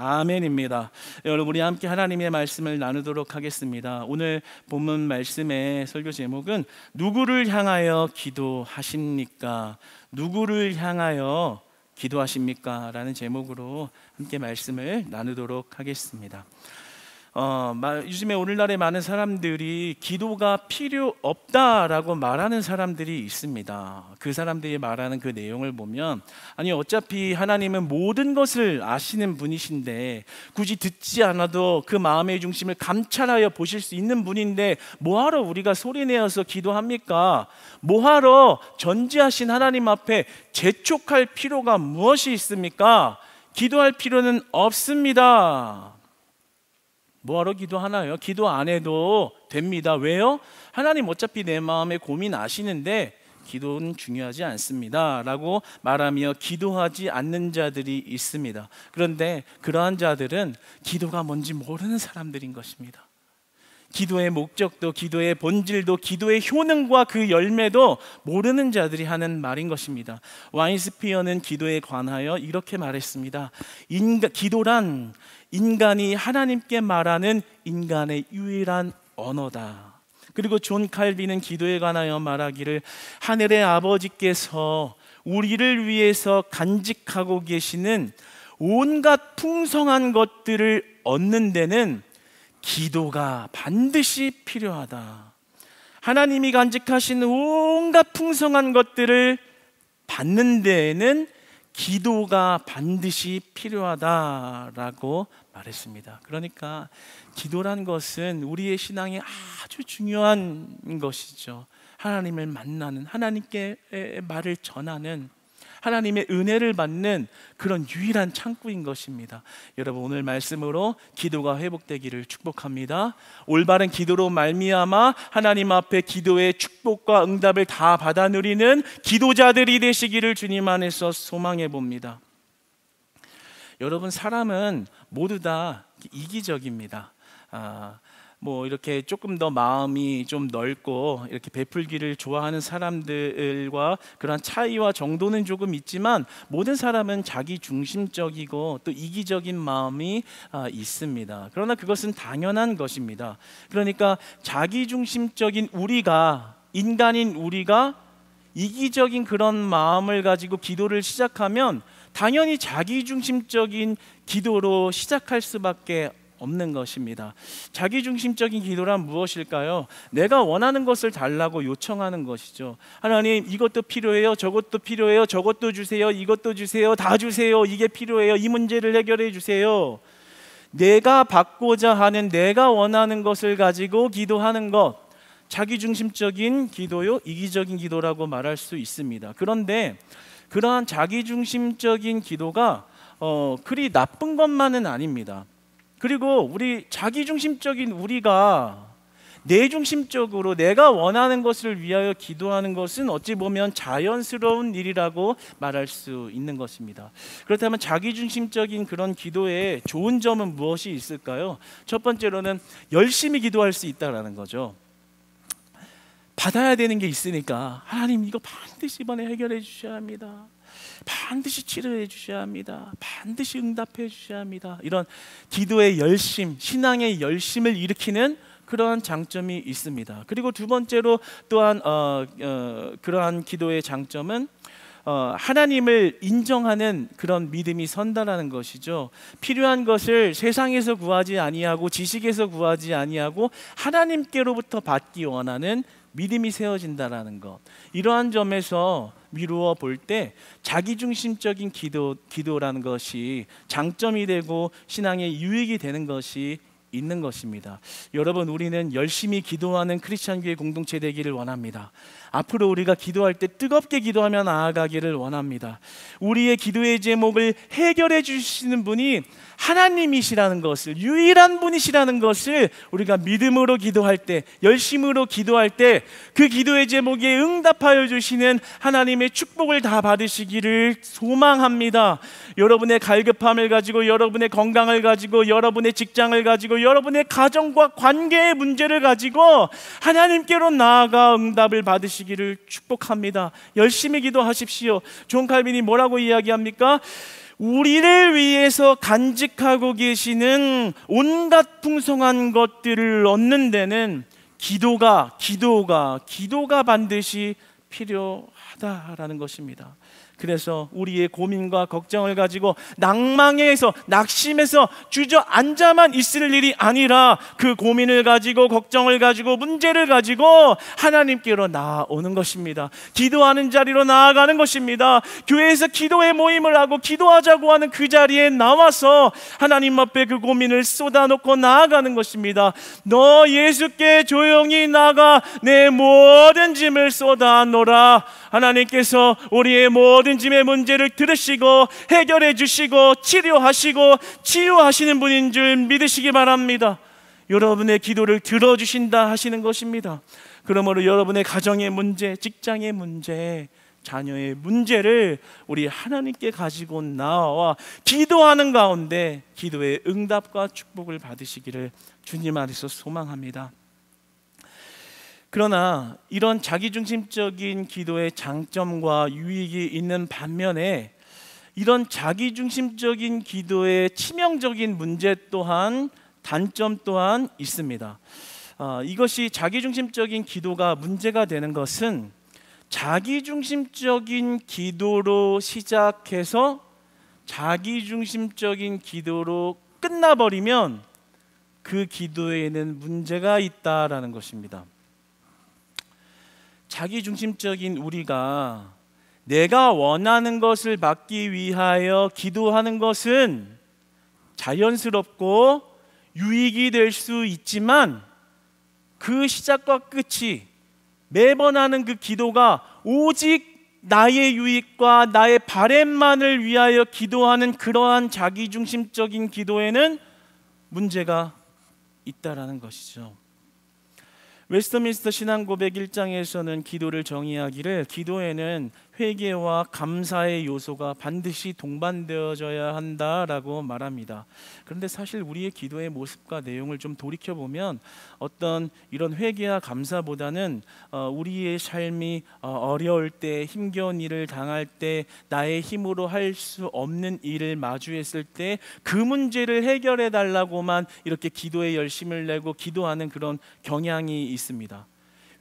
아멘입니다. 여러분, 우리 함께 하나님의 말씀을 나누도록 하겠습니다. 오늘 본문 말씀의 설교 제목은 누구를 향하여 기도하십니까? 누구를 향하여 기도하십니까? 라는 제목으로 함께 말씀을 나누도록 하겠습니다. 요즘에 오늘날에 많은 사람들이 기도가 필요 없다라고 말하는 사람들이 있습니다. 그 사람들이 말하는 그 내용을 보면, 아니 어차피 하나님은 모든 것을 아시는 분이신데 굳이 듣지 않아도 그 마음의 중심을 감찰하여 보실 수 있는 분인데 뭐하러 우리가 소리내어서 기도합니까? 뭐하러 전지하신 하나님 앞에 재촉할 필요가 무엇이 있습니까? 기도할 필요는 없습니다. 뭐하러 기도하나요? 기도 안 해도 됩니다. 왜요? 하나님 어차피 내 마음의 고민 아시는데 기도는 중요하지 않습니다 라고 말하며 기도하지 않는 자들이 있습니다. 그런데 그러한 자들은 기도가 뭔지 모르는 사람들인 것입니다. 기도의 목적도, 기도의 본질도, 기도의 효능과 그 열매도 모르는 자들이 하는 말인 것입니다. 와인스피어는 기도에 관하여 이렇게 말했습니다. 기도란 인간이 하나님께 말하는 인간의 유일한 언어다. 그리고 존 칼빈은 기도에 관하여 말하기를, 하늘의 아버지께서 우리를 위해서 간직하고 계시는 온갖 풍성한 것들을 얻는 데는 기도가 반드시 필요하다. 하나님이 간직하신 온갖 풍성한 것들을 받는 데에는 기도가 반드시 필요하다라고 말했습니다. 그러니까 기도란 것은 우리의 신앙에 아주 중요한 것이죠. 하나님을 만나는, 하나님께 말을 전하는, 하나님의 은혜를 받는 그런 유일한 창구인 것입니다. 여러분, 오늘 말씀으로 기도가 회복되기를 축복합니다. 올바른 기도로 말미암아 하나님 앞에 기도의 축복과 응답을 다 받아 누리는 기도자들이 되시기를 주님 안에서 소망해 봅니다. 여러분, 사람은 모두 다 이기적입니다. 이렇게 조금 더 마음이 좀 넓고 이렇게 베풀기를 좋아하는 사람들과 그런 차이와 정도는 조금 있지만, 모든 사람은 자기 중심적이고 또 이기적인 마음이 있습니다. 그러나 그것은 당연한 것입니다. 그러니까 자기 중심적인 우리가, 인간인 우리가 이기적인 그런 마음을 가지고 기도를 시작하면 당연히 자기 중심적인 기도로 시작할 수밖에 없는 것입니다. 자기중심적인 기도란 무엇일까요? 내가 원하는 것을 달라고 요청하는 것이죠. 하나님, 이것도 필요해요, 저것도 필요해요, 저것도 주세요, 이것도 주세요, 다 주세요, 이게 필요해요, 이 문제를 해결해 주세요. 내가 받고자 하는, 내가 원하는 것을 가지고 기도하는 것, 자기중심적인 기도요, 이기적인 기도라고 말할 수 있습니다. 그런데 그러한 자기중심적인 기도가 그리 나쁜 것만은 아닙니다. 그리고 우리 자기중심적인 우리가 내중심적으로 내가 원하는 것을 위하여 기도하는 것은 어찌 보면 자연스러운 일이라고 말할 수 있는 것입니다. 그렇다면 자기중심적인 그런 기도에 좋은 점은 무엇이 있을까요? 첫 번째로는 열심히 기도할 수 있다는 거죠. 받아야 되는 게 있으니까, 하나님 이거 반드시 이번에 해결해 주셔야 합니다, 반드시 치료해 주셔야 합니다, 반드시 응답해 주셔야 합니다. 이런 기도의 열심, 신앙의 열심을 일으키는 그러한 장점이 있습니다. 그리고 두 번째로 또한 그러한 기도의 장점은 하나님을 인정하는 그런 믿음이 선다라는 것이죠. 필요한 것을 세상에서 구하지 아니하고 지식에서 구하지 아니하고 하나님께로부터 받기 원하는 믿음이 세워진다라는 것, 이러한 점에서 미루어 볼 때 자기중심적인 기도라는 것이 장점이 되고 신앙의 유익이 되는 것이 있는 것입니다. 여러분, 우리는 열심히 기도하는 크리스찬교회 공동체 되기를 원합니다. 앞으로 우리가 기도할 때 뜨겁게 기도하며 나아가기를 원합니다. 우리의 기도의 제목을 해결해 주시는 분이 하나님이시라는 것을, 유일한 분이시라는 것을 우리가 믿음으로 기도할 때, 열심으로 기도할 때 그 기도의 제목에 응답하여 주시는 하나님의 축복을 다 받으시기를 소망합니다. 여러분의 갈급함을 가지고, 여러분의 건강을 가지고, 여러분의 직장을 가지고, 여러분의 가정과 관계의 문제를 가지고 하나님께로 나아가 응답을 받으시기를 축복합니다. 열심히 기도하십시오. 존 칼빈이 뭐라고 이야기합니까? 우리를 위해서 간직하고 계시는 온갖 풍성한 것들을 얻는 데는 기도가 반드시 필요하다라는 것입니다. 그래서 우리의 고민과 걱정을 가지고 낭망해서 낙심해서 주저앉아만 있을 일이 아니라 그 고민을 가지고 걱정을 가지고 문제를 가지고 하나님께로 나아오는 것입니다. 기도하는 자리로 나아가는 것입니다. 교회에서 기도의 모임을 하고 기도하자고 하는 그 자리에 나와서 하나님 앞에 그 고민을 쏟아놓고 나아가는 것입니다. 너 예수께 조용히 나가 내 모든 짐을 쏟아놓으라. 하나님께서 우리의 모든 짐의 문제를 들으시고 해결해 주시고 치료하시고 치유하시는 분인 줄 믿으시기 바랍니다. 여러분의 기도를 들어주신다 하시는 것입니다. 그러므로 여러분의 가정의 문제, 직장의 문제, 자녀의 문제를 우리 하나님께 가지고 나와 기도하는 가운데 기도의 응답과 축복을 받으시기를 주님 안에서 소망합니다. 그러나 이런 자기중심적인 기도의 장점과 유익이 있는 반면에 이런 자기중심적인 기도의 치명적인 문제 또한 단점 또한 있습니다. 이것이 자기중심적인 기도가 문제가 되는 것은 자기중심적인 기도로 시작해서 자기중심적인 기도로 끝나버리면 그 기도에는 문제가 있다라는 것입니다. 자기중심적인 우리가 내가 원하는 것을 받기 위하여 기도하는 것은 자연스럽고 유익이 될 수 있지만 그 시작과 끝이 매번 하는 그 기도가 오직 나의 유익과 나의 바램만을 위하여 기도하는 그러한 자기중심적인 기도에는 문제가 있다라는 것이죠. 웨스트민스터 신앙고백 1장에서는 기도를 정의하기를 기도에는 회개와 감사의 요소가 반드시 동반되어져야 한다라고 말합니다. 그런데 사실 우리의 기도의 모습과 내용을 좀 돌이켜보면 어떤 이런 회개와 감사보다는 우리의 삶이 어려울 때, 힘겨운 일을 당할 때, 나의 힘으로 할 수 없는 일을 마주했을 때 그 문제를 해결해 달라고만 이렇게 기도에 열심을 내고 기도하는 그런 경향이 있습니다.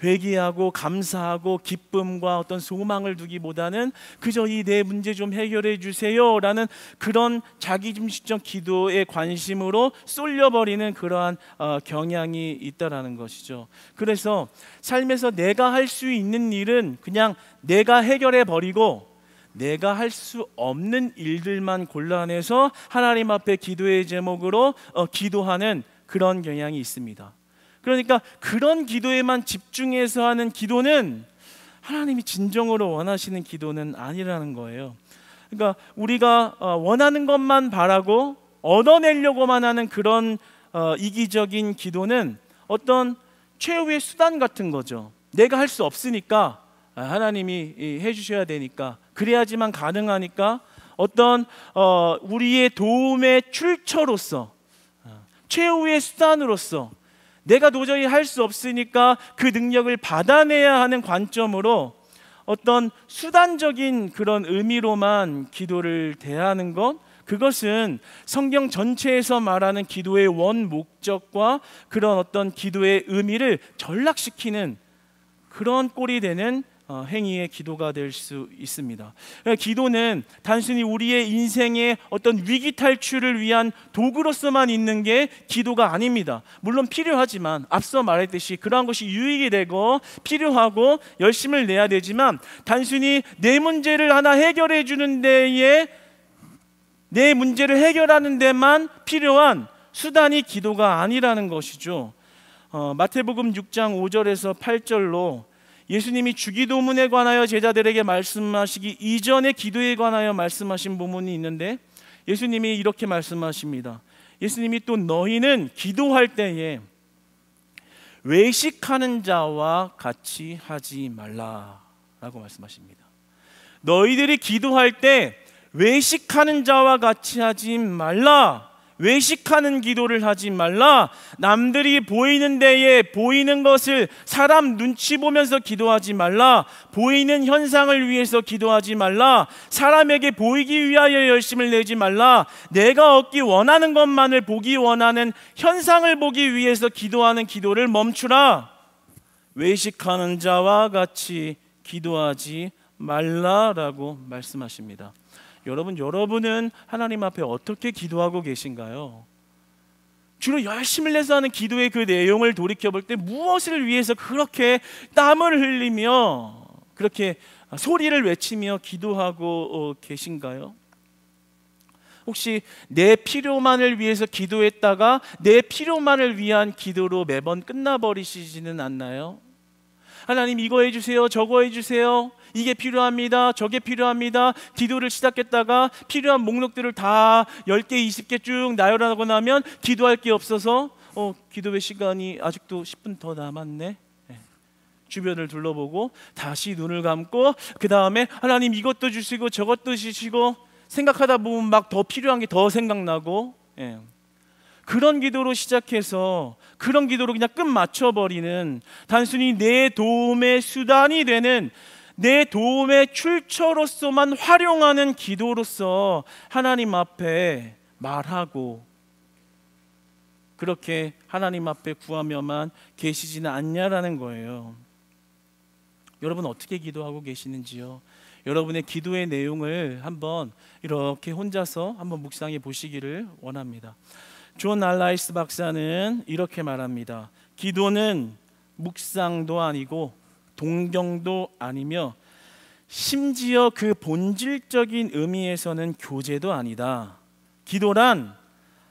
회개하고 감사하고 기쁨과 어떤 소망을 두기보다는 그저 이 내 문제 좀 해결해 주세요 라는 그런 자기중심적 기도에 관심으로 쏠려버리는 그러한 경향이 있다라는 것이죠. 그래서 삶에서 내가 할 수 있는 일은 그냥 내가 해결해 버리고 내가 할 수 없는 일들만 골라내서 하나님 앞에 기도의 제목으로 기도하는 그런 경향이 있습니다. 그러니까 그런 기도에만 집중해서 하는 기도는 하나님이 진정으로 원하시는 기도는 아니라는 거예요. 그러니까 우리가 원하는 것만 바라고 얻어내려고만 하는 그런 이기적인 기도는 어떤 최후의 수단 같은 거죠. 내가 할 수 없으니까 하나님이 해주셔야 되니까, 그래야지만 가능하니까 어떤 우리의 도움의 출처로서, 최후의 수단으로서 내가 도저히 할 수 없으니까 그 능력을 받아내야 하는 관점으로 어떤 수단적인 그런 의미로만 기도를 대하는 것, 그것은 성경 전체에서 말하는 기도의 원 목적과 그런 어떤 기도의 의미를 전락시키는 그런 꼴이 되는 행위의 기도가 될 수 있습니다. 기도는 단순히 우리의 인생의 어떤 위기 탈출을 위한 도구로서만 있는 게 기도가 아닙니다. 물론 필요하지만 앞서 말했듯이 그러한 것이 유익이 되고 필요하고 열심을 내야 되지만 단순히 내 문제를 하나 해결해 주는 데에 내 문제를 해결하는 데만 필요한 수단이 기도가 아니라는 것이죠. 마태복음 6장 5절에서 8절로 예수님이 주기도문에 관하여 제자들에게 말씀하시기 이전에 기도에 관하여 말씀하신 부분이 있는데 예수님이 이렇게 말씀하십니다. 예수님이 또 너희는 기도할 때에 외식하는 자와 같이 하지 말라라고 말씀하십니다. 너희들이 기도할 때 외식하는 자와 같이 하지 말라. 외식하는 기도를 하지 말라. 남들이 보이는 데에 보이는 것을 사람 눈치 보면서 기도하지 말라. 보이는 현상을 위해서 기도하지 말라. 사람에게 보이기 위하여 열심을 내지 말라. 내가 얻기 원하는 것만을 보기 원하는 현상을 보기 위해서 기도하는 기도를 멈추라. 외식하는 자와 같이 기도하지 말라라고 말씀하십니다. 여러분은 하나님 앞에 어떻게 기도하고 계신가요? 주로 열심을 내서 하는 기도의 그 내용을 돌이켜볼 때 무엇을 위해서 그렇게 땀을 흘리며 그렇게 소리를 외치며 기도하고 계신가요? 혹시 내 필요만을 위해서 기도했다가 내 필요만을 위한 기도로 매번 끝나버리시지는 않나요? 하나님 이거 해주세요, 저거 해주세요, 이게 필요합니다, 저게 필요합니다. 기도를 시작했다가 필요한 목록들을 다 10개, 20개 쭉 나열하고 나면 기도할 게 없어서 기도의 시간이 아직도 10분 더 남았네. 주변을 둘러보고 다시 눈을 감고 그 다음에 하나님 이것도 주시고 저것도 주시고 생각하다 보면 막 더 필요한 게 더 생각나고 그런 기도로 시작해서 그런 기도로 그냥 끝 맞춰버리는, 단순히 내 도움의 수단이 되는, 내 도움의 출처로서만 활용하는 기도로서 하나님 앞에 말하고 그렇게 하나님 앞에 구하며만 계시지는 않냐라는 거예요. 여러분 어떻게 기도하고 계시는지요? 여러분의 기도의 내용을 한번 이렇게 혼자서 한번 묵상해 보시기를 원합니다. 존 알라이스 박사는 이렇게 말합니다. 기도는 묵상도 아니고 동경도 아니며 심지어 그 본질적인 의미에서는 교제도 아니다. 기도란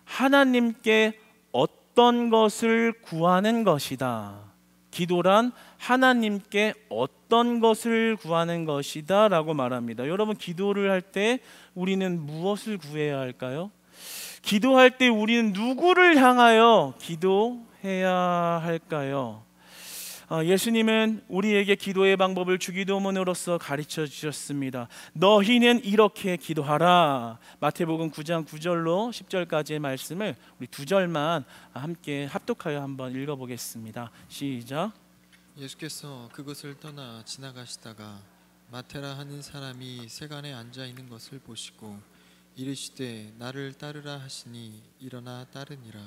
하나님께 어떤 것을 구하는 것이다. 기도란 하나님께 어떤 것을 구하는 것이다 라고 말합니다. 여러분 기도를 할 때 우리는 무엇을 구해야 할까요? 기도할 때 우리는 누구를 향하여 기도해야 할까요? 예수님은 우리에게 기도의 방법을 주기도문으로서 가르쳐 주셨습니다. 너희는 이렇게 기도하라. 마태복음 9장 9절로 10절까지의 말씀을 우리 두 절만 함께 합독하여 한번 읽어보겠습니다. 시작. 예수께서 그곳을 떠나 지나가시다가 마테라 하는 사람이 세간에 앉아 있는 것을 보시고 이르시되 나를 따르라 하시니 일어나 따르니라.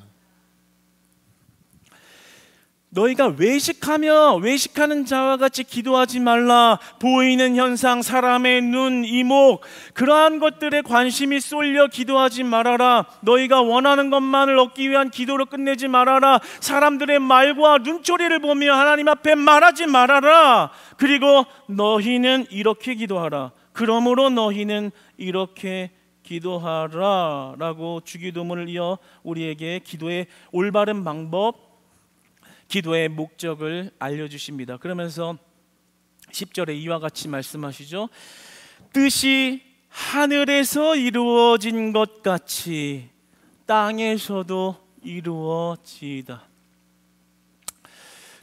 너희가 외식하는 자와 같이 기도하지 말라. 보이는 현상, 사람의 눈, 이목, 그러한 것들에 관심이 쏠려 기도하지 말아라. 너희가 원하는 것만을 얻기 위한 기도로 끝내지 말아라. 사람들의 말과 눈초리를 보며 하나님 앞에 말하지 말아라. 그리고 너희는 이렇게 기도하라. 그러므로 너희는 이렇게 기도하라 라고 주기도문을 이어 우리에게 기도의 올바른 방법, 기도의 목적을 알려주십니다. 그러면서 10절에 이와 같이 말씀하시죠. 뜻이 하늘에서 이루어진 것 같이 땅에서도 이루어지이다.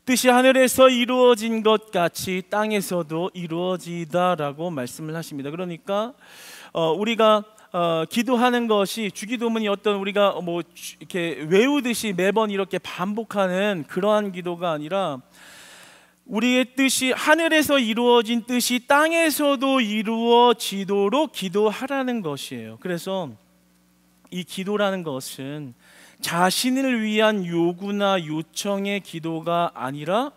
뜻이 하늘에서 이루어진 것 같이 땅에서도 이루어지이다 라고 말씀을 하십니다. 그러니까 우리가 기도하는 것이 주기도문이 어떤 우리가 이렇게 외우듯이 매번 이렇게 반복하는 그러한 기도가 아니라 우리의 뜻이 하늘에서 이루어진 뜻이 땅에서도 이루어지도록 기도하라는 것이에요. 그래서 이 기도라는 것은 자신을 위한 요구나 요청의 기도가 아니라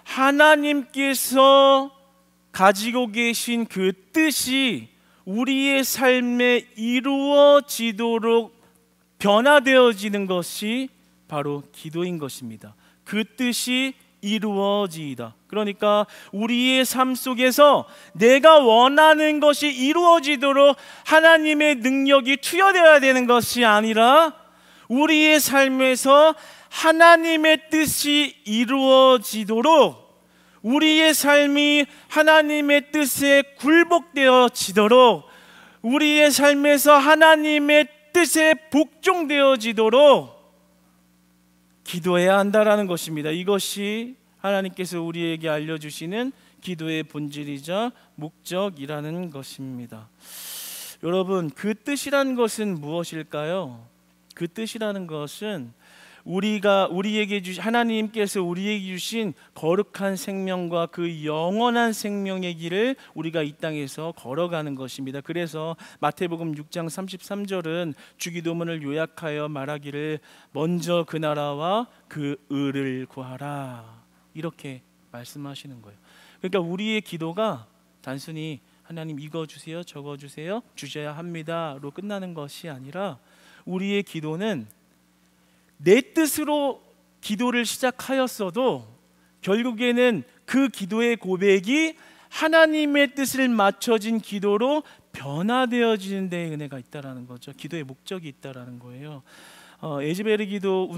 하나님께서 가지고 계신 그 뜻이 우리의 삶에 이루어지도록 변화되어지는 것이 바로 기도인 것입니다. 그 뜻이 이루어지이다. 그러니까 우리의 삶 속에서 내가 원하는 것이 이루어지도록 하나님의 능력이 투여되어야 되는 것이 아니라 우리의 삶에서 하나님의 뜻이 이루어지도록, 우리의 삶이 하나님의 뜻에 굴복되어지도록, 우리의 삶에서 하나님의 뜻에 복종되어지도록 기도해야 한다라는 것입니다. 이것이 하나님께서 우리에게 알려주시는 기도의 본질이자 목적이라는 것입니다. 여러분, 그 뜻이란 것은 무엇일까요? 그 뜻이라는 것은 하나님께서 우리에게 주신 거룩한 생명과 그 영원한 생명의 길을 우리가 이 땅에서 걸어가는 것입니다. 그래서 마태복음 6장 33절은 주기도문을 요약하여 말하기를 먼저 그 나라와 그 의를 구하라, 이렇게 말씀하시는 거예요. 그러니까 우리의 기도가 단순히 하나님 이거 주세요, 저거 주세요, 주셔야 합니다로 끝나는 것이 아니라, 우리의 기도는 내 뜻으로 기도를 시작하였어도 결국에는 그 기도의 고백이 하나님의 뜻을 맞춰진 기도로 변화되어지는 데 은혜가 있다라는 거죠. 기도의 목적이 있다라는 거예요. 에즈베르 기도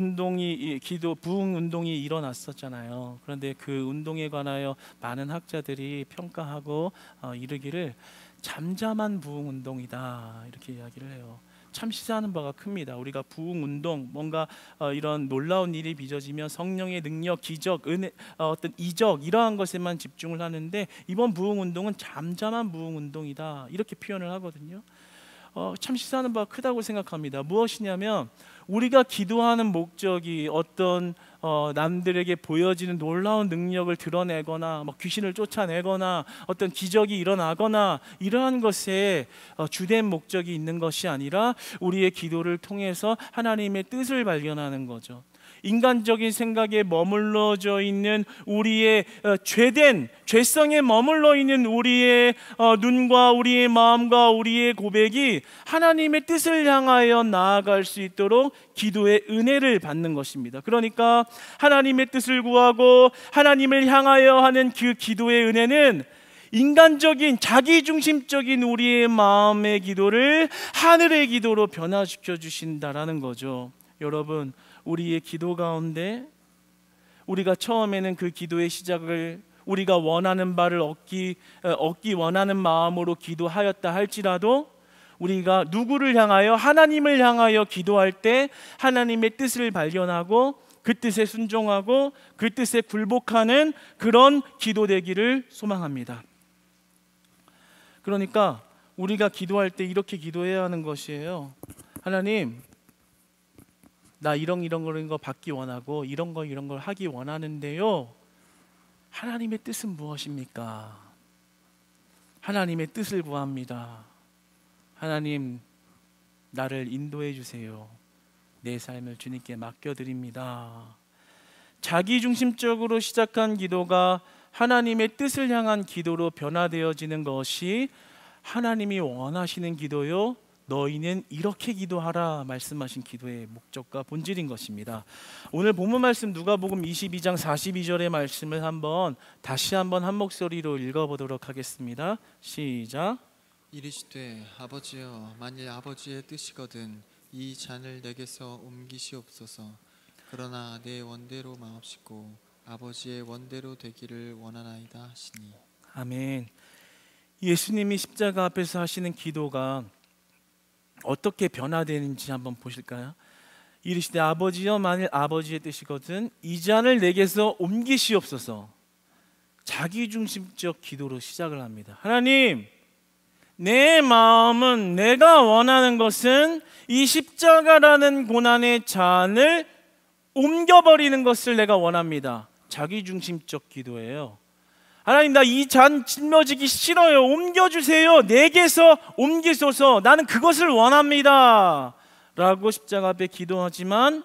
부흥 운동이 일어났었잖아요. 그런데 그 운동에 관하여 많은 학자들이 평가하고 이르기를 잠잠한 부흥 운동이다, 이렇게 이야기를 해요. 참 시사하는 바가 큽니다. 우리가 부흥운동, 뭔가 이런 놀라운 일이 빚어지면 성령의 능력, 기적, 은혜, 어떤 이적, 이러한 것에만 집중을 하는데, 이번 부흥운동은 잠잠한 부흥운동이다, 이렇게 표현을 하거든요. 참 시사하는 바가 크다고 생각합니다. 무엇이냐면, 우리가 기도하는 목적이 어떤 남들에게 보여지는 놀라운 능력을 드러내거나 귀신을 쫓아내거나 어떤 기적이 일어나거나 이러한 것에 주된 목적이 있는 것이 아니라, 우리의 기도를 통해서 하나님의 뜻을 발견하는 거죠. 인간적인 생각에 머물러져 있는 우리의 죄성에 머물러 있는 우리의 눈과 우리의 마음과 우리의 고백이 하나님의 뜻을 향하여 나아갈 수 있도록 기도의 은혜를 받는 것입니다. 그러니까 하나님의 뜻을 구하고 하나님을 향하여 하는 그 기도의 은혜는 인간적인 자기중심적인 우리의 마음의 기도를 하늘의 기도로 변화시켜 주신다라는 거죠. 여러분, 우리의 기도 가운데 우리가 처음에는 그 기도의 시작을 우리가 원하는 바를 얻기 원하는 마음으로 기도하였다 할지라도, 우리가 누구를 향하여, 하나님을 향하여 기도할 때 하나님의 뜻을 발견하고 그 뜻에 순종하고 그 뜻에 굴복하는 그런 기도 되기를 소망합니다. 그러니까 우리가 기도할 때 이렇게 기도해야 하는 것이에요. 하나님, 나 이런 거 받기 원하고 이런 걸 하기 원하는데요, 하나님의 뜻은 무엇입니까? 하나님의 뜻을 구합니다. 하나님, 나를 인도해 주세요. 내 삶을 주님께 맡겨드립니다. 자기중심적으로 시작한 기도가 하나님의 뜻을 향한 기도로 변화되어지는 것이 하나님이 원하시는 기도요, 너희는 이렇게 기도하라 말씀하신 기도의 목적과 본질인 것입니다. 오늘 본문 말씀 누가복음 22장 42절의 말씀을 다시 한번 한 목소리로 읽어보도록 하겠습니다. 시작. 이르시되 아버지여, 만일 아버지의 뜻이거든 이 잔을 내게서 옮기시옵소서. 그러나 내 원대로 마옵시고 아버지의 원대로 되기를 원하나이다 하시니. 아멘. 예수님이 십자가 앞에서 하시는 기도가 어떻게 변화되는지 한번 보실까요? 이르시되 아버지여, 만일 아버지의 뜻이거든 이 잔을 내게서 옮기시옵소서. 자기중심적 기도로 시작을 합니다. 하나님, 내 마음은, 내가 원하는 것은 이 십자가라는 고난의 잔을 옮겨버리는 것을 내가 원합니다. 자기중심적 기도예요. 하나님, 나 이 잔 짊어지기 싫어요. 옮겨주세요. 내게서 옮기소서. 나는 그것을 원합니다 라고 십자가 앞에 기도하지만,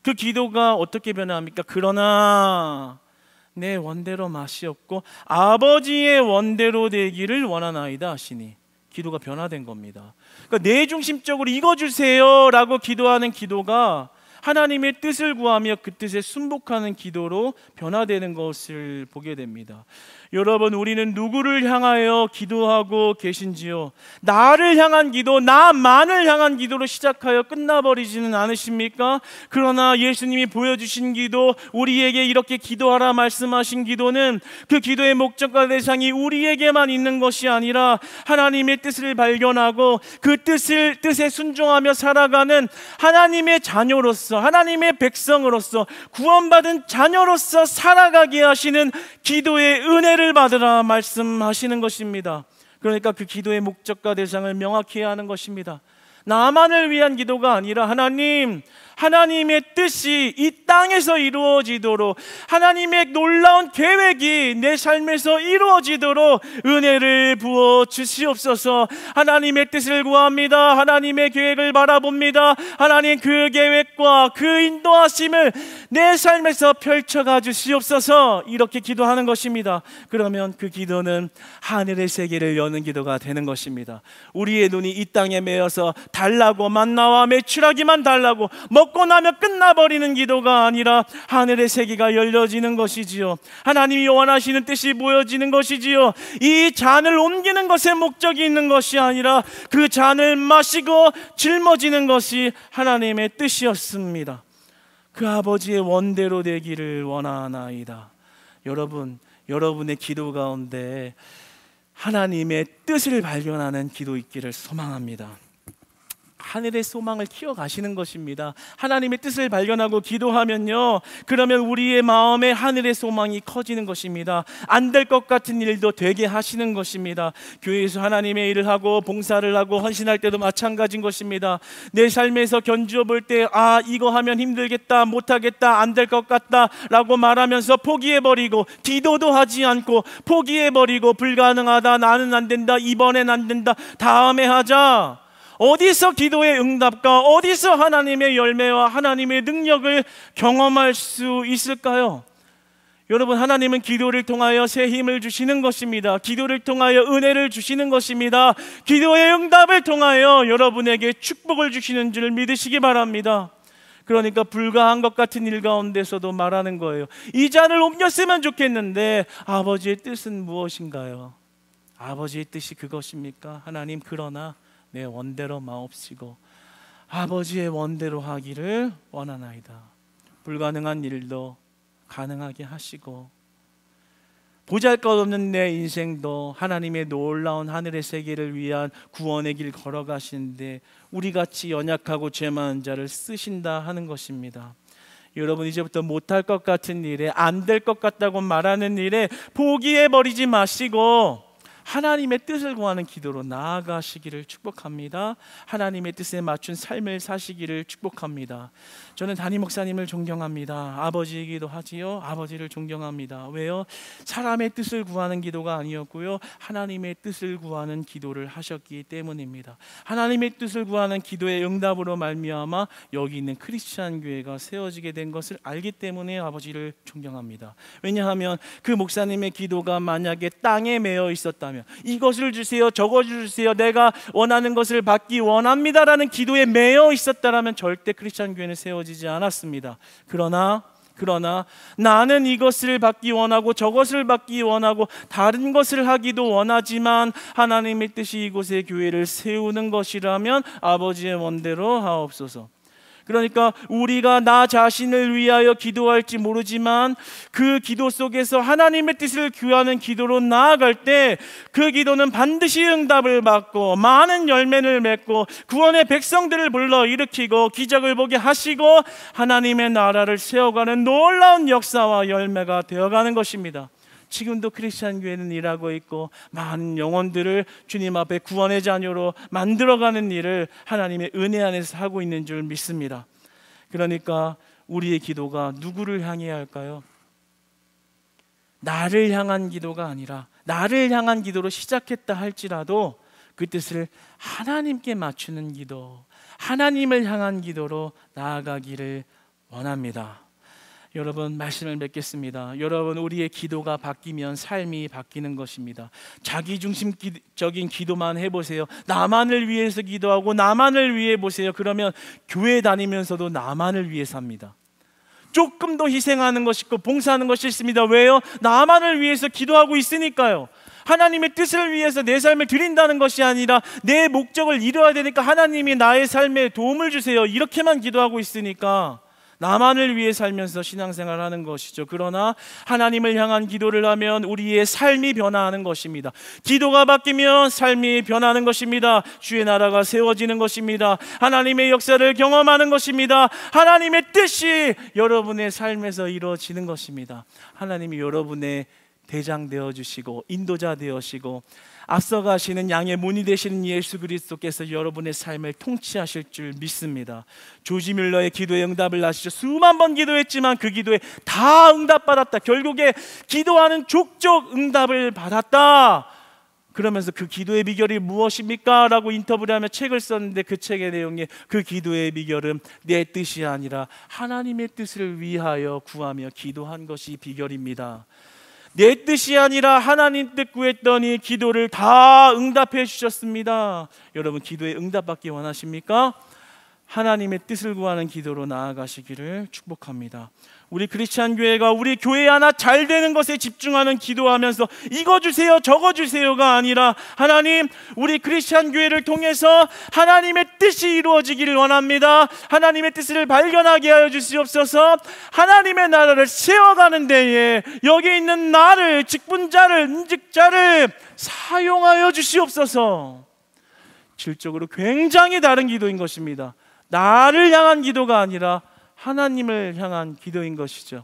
그 기도가 어떻게 변화합니까? 그러나 내 원대로 마시옵고 아버지의 원대로 되기를 원하나이다 하시니. 기도가 변화된 겁니다. 그러니까 내 중심적으로 이거 주세요 라고 기도하는 기도가 하나님의 뜻을 구하며 그 뜻에 순복하는 기도로 변화되는 것을 보게 됩니다. 여러분, 우리는 누구를 향하여 기도하고 계신지요? 나를 향한 기도, 나만을 향한 기도로 시작하여 끝나버리지는 않으십니까? 그러나 예수님이 보여주신 기도, 우리에게 이렇게 기도하라 말씀하신 기도는 그 기도의 목적과 대상이 우리에게만 있는 것이 아니라 하나님의 뜻을 발견하고 그 뜻에 순종하며 살아가는 하나님의 자녀로서, 하나님의 백성으로서, 구원받은 자녀로서 살아가게 하시는 기도의 은혜를 받으라 말씀하시는 것입니다. 그러니까 그 기도의 목적과 대상을 명확히 해야 하는 것입니다. 나만을 위한 기도가 아니라 하나님의 뜻이 이 땅에서 이루어지도록, 하나님의 놀라운 계획이 내 삶에서 이루어지도록 은혜를 부어 주시옵소서. 하나님의 뜻을 구합니다. 하나님의 계획을 바라봅니다. 하나님 그 계획과 그 인도하심을 내 삶에서 펼쳐가 주시옵소서. 이렇게 기도하는 것입니다. 그러면 그 기도는 하늘의 세계를 여는 기도가 되는 것입니다. 우리의 눈이 이 땅에 매여서 달라고 만나와 매출하기만 달라고 먹고 나면 끝나버리는 기도가 아니라 하늘의 세계가 열려지는 것이지요. 하나님이 원하시는 뜻이 보여지는 것이지요. 이 잔을 옮기는 것에 목적이 있는 것이 아니라 그 잔을 마시고 짊어지는 것이 하나님의 뜻이었습니다. 그 아버지의 원대로 되기를 원하나이다. 여러분의 기도 가운데 하나님의 뜻을 발견하는 기도 있기를 소망합니다. 하늘의 소망을 키워가시는 것입니다. 하나님의 뜻을 발견하고 기도하면요, 그러면 우리의 마음에 하늘의 소망이 커지는 것입니다. 안 될 것 같은 일도 되게 하시는 것입니다. 교회에서 하나님의 일을 하고 봉사를 하고 헌신할 때도 마찬가지인 것입니다. 내 삶에서 견주어 볼 때 이거 하면 힘들겠다, 못하겠다, 안 될 것 같다 라고 말하면서 포기해버리고, 기도도 하지 않고 포기해버리고, 불가능하다, 나는 안 된다, 이번엔 안 된다, 다음에 하자. 어디서 기도의 응답과 어디서 하나님의 열매와 하나님의 능력을 경험할 수 있을까요? 여러분, 하나님은 기도를 통하여 새 힘을 주시는 것입니다. 기도를 통하여 은혜를 주시는 것입니다. 기도의 응답을 통하여 여러분에게 축복을 주시는 줄 믿으시기 바랍니다. 그러니까 불가한 것 같은 일 가운데서도 말하는 거예요. 이 잔을 옮겼으면 좋겠는데 아버지의 뜻은 무엇인가요? 아버지의 뜻이 그것입니까? 하나님, 그러나 내 원대로 마옵시고 아버지의 원대로 하기를 원하나이다. 불가능한 일도 가능하게 하시고, 보잘것없는 내 인생도 하나님의 놀라운 하늘의 세계를 위한 구원의 길 걸어가시는데 우리같이 연약하고 죄 많은 자를 쓰신다 하는 것입니다. 여러분, 이제부터 못할 것 같은 일에, 안 될 것 같다고 말하는 일에 포기해버리지 마시고 하나님의 뜻을 구하는 기도로 나아가시기를 축복합니다. 하나님의 뜻에 맞춘 삶을 사시기를 축복합니다. 저는 담임 목사님을 존경합니다. 아버지이기도 하지요. 아버지를 존경합니다. 왜요? 사람의 뜻을 구하는 기도가 아니었고요, 하나님의 뜻을 구하는 기도를 하셨기 때문입니다. 하나님의 뜻을 구하는 기도의 응답으로 말미암아 여기 있는 크리스찬 교회가 세워지게 된 것을 알기 때문에 아버지를 존경합니다. 왜냐하면 그 목사님의 기도가 만약에 땅에 매여 있었다면, 이것을 주세요, 저것을 주세요, 내가 원하는 것을 받기 원합니다라는 기도에 매여 있었다면 절대 크리스찬 교회는 세워지지 않았습니다. 그러나 나는 이것을 받기 원하고 저것을 받기 원하고 다른 것을 하기도 원하지만 하나님의 뜻이 이곳에 교회를 세우는 것이라면 아버지의 원대로 하옵소서. 그러니까 우리가 나 자신을 위하여 기도할지 모르지만 그 기도 속에서 하나님의 뜻을 구하는 기도로 나아갈 때 그 기도는 반드시 응답을 받고 많은 열매를 맺고 구원의 백성들을 불러 일으키고 기적을 보게 하시고 하나님의 나라를 세워가는 놀라운 역사와 열매가 되어가는 것입니다. 지금도 크리스찬 교회는 일하고 있고 많은 영혼들을 주님 앞에 구원의 자녀로 만들어가는 일을 하나님의 은혜 안에서 하고 있는 줄 믿습니다. 그러니까 우리의 기도가 누구를 향해야 할까요? 나를 향한 기도가 아니라, 나를 향한 기도로 시작했다 할지라도 그 뜻을 하나님께 맞추는 기도, 하나님을 향한 기도로 나아가기를 원합니다. 여러분, 말씀을 맺겠습니다. 여러분, 우리의 기도가 바뀌면 삶이 바뀌는 것입니다. 자기중심적인 기도만 해보세요. 나만을 위해서 기도하고 나만을 위해 보세요. 그러면 교회 다니면서도 나만을 위해 삽니다. 조금 더 희생하는 것이 있고 봉사하는 것이 있습니다. 왜요? 나만을 위해서 기도하고 있으니까요. 하나님의 뜻을 위해서 내 삶을 드린다는 것이 아니라 내 목적을 이루어야 되니까 하나님이 나의 삶에 도움을 주세요, 이렇게만 기도하고 있으니까 나만을 위해 살면서 신앙생활을 하는 것이죠. 그러나 하나님을 향한 기도를 하면 우리의 삶이 변화하는 것입니다. 기도가 바뀌면 삶이 변하는 것입니다. 주의 나라가 세워지는 것입니다. 하나님의 역사를 경험하는 것입니다. 하나님의 뜻이 여러분의 삶에서 이루어지는 것입니다. 하나님이 여러분의 대장 되어주시고 인도자 되어시고 앞서가시는 양의 문이 되시는 예수 그리스도께서 여러분의 삶을 통치하실 줄 믿습니다. 조지 뮬러의 기도의 응답을 아시죠? 수만 번 기도했지만 그 기도에 다 응답받았다. 결국에 기도하는 족족 응답을 받았다. 그러면서 그 기도의 비결이 무엇입니까? 라고 인터뷰를 하며 책을 썼는데 그 책의 내용에 그 기도의 비결은 내 뜻이 아니라 하나님의 뜻을 위하여 구하며 기도한 것이 비결입니다. 내 뜻이 아니라 하나님 뜻 구했더니 기도를 다 응답해 주셨습니다. 여러분, 기도에 응답받기 원하십니까? 하나님의 뜻을 구하는 기도로 나아가시기를 축복합니다. 우리 크리스찬 교회가 우리 교회 하나 잘 되는 것에 집중하는 기도하면서 이거 주세요 저거 주세요가 아니라 하나님, 우리 크리스찬 교회를 통해서 하나님의 뜻이 이루어지기를 원합니다. 하나님의 뜻을 발견하게 하여 주시옵소서. 하나님의 나라를 세워가는 데에 여기 있는 나를, 직분자를, 임직자를 사용하여 주시옵소서. 질적으로 굉장히 다른 기도인 것입니다. 나를 향한 기도가 아니라 하나님을 향한 기도인 것이죠.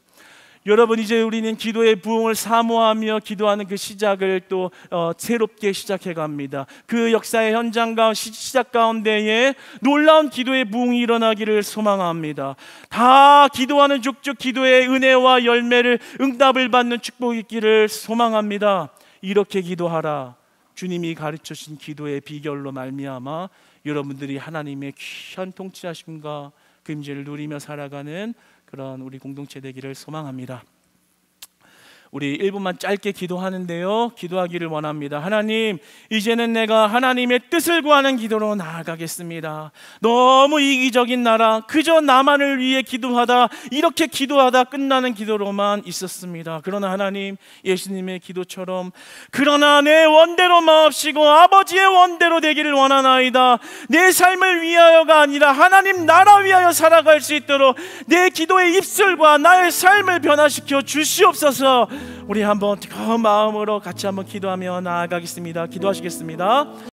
여러분, 이제 우리는 기도의 부흥을 사모하며 기도하는 그 시작을 또 새롭게 시작해 갑니다. 그 역사의 현장 시작 가운데에 놀라운 기도의 부흥이 일어나기를 소망합니다. 다 기도하는 족족 기도의 은혜와 열매를, 응답을 받는 축복이 있기를 소망합니다. 이렇게 기도하라. 주님이 가르쳐 주신 기도의 비결로 말미암아 여러분들이 하나님의 귀한 통치하심과 그 임재를 누리며 살아가는 그런 우리 공동체 되기를 소망합니다. 우리 1분만 짧게 기도하는데요, 기도하기를 원합니다. 하나님, 이제는 내가 하나님의 뜻을 구하는 기도로 나아가겠습니다. 너무 이기적인 나라, 그저 나만을 위해 기도하다, 이렇게 기도하다 끝나는 기도로만 있었습니다. 그러나 하나님, 예수님의 기도처럼 그러나 내 원대로 마옵시고 아버지의 원대로 되기를 원하나이다. 내 삶을 위하여가 아니라 하나님 나라 위하여 살아갈 수 있도록 내 기도의 입술과 나의 삶을 변화시켜 주시옵소서. 우리 한번 뜨거운 마음으로 같이 한번 기도하며 나아가겠습니다. 기도하시겠습니다.